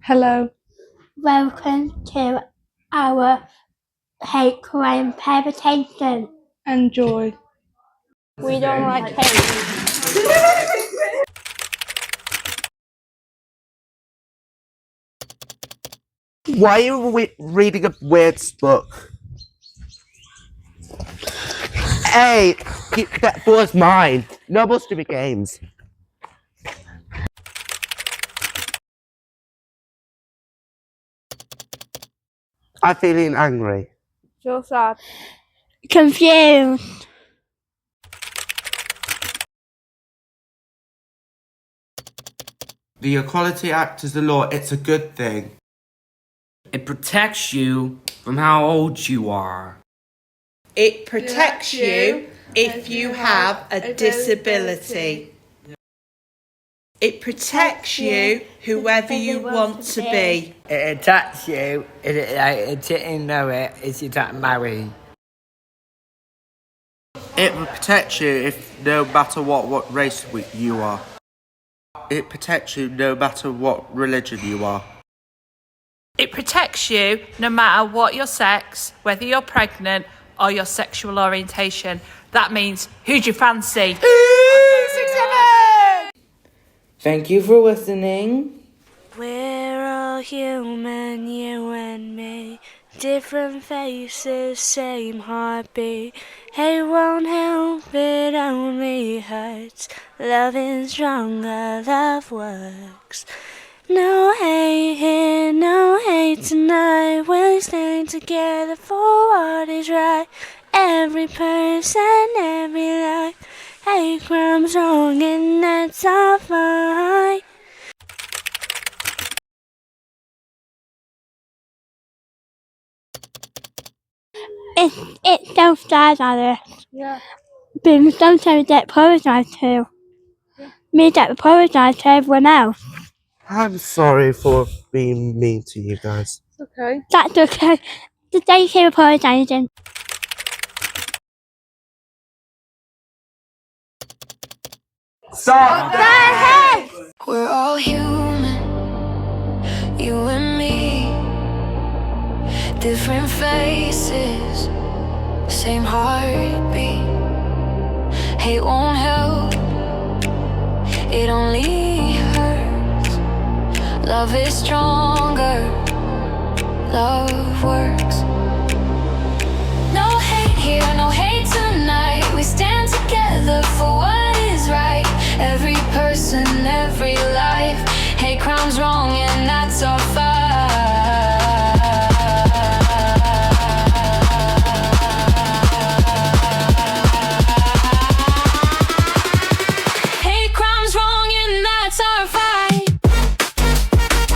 Hello. Welcome to our hate crime presentation. Enjoy. We don't like hate. Why are we reading a weird book? Hey, that was mine. No more stupid games. I'm feeling angry. Feel sad. Confused. The Equality Act is the law. It's a good thing. It protects you from how old you are. It protects you if you have a disability. It protects you whoever you want to be. It attacks you if it didn't know it if you don't marry. It will protect you if no matter what race you are. It protects you no matter what religion you are. It protects you no matter what your sex, whether you're pregnant or your sexual orientation. That means, who do you fancy? Thank you for listening. We're all human, you and me. Different faces, same heartbeat. Hate won't help, it only hurts. Love is stronger, love works. No hate here, no hate tonight. We're staying together for what is right. Every person, every life. Hate crime's wrong and that's all fine. It's so sad, Alice. Yeah. But sometimes they apologise to. Me that apologise to everyone else. I'm sorry for being mean to you guys. It's okay. That's okay. Today keep apologising. Stop! We're all human, you and me. Different faces, same heartbeat. Hate won't help, it only hurts. Love is stronger, love works. No hate here, no hate tonight. We stand together for what is right. Every person, every life. Hate crime's wrong and that's our fight.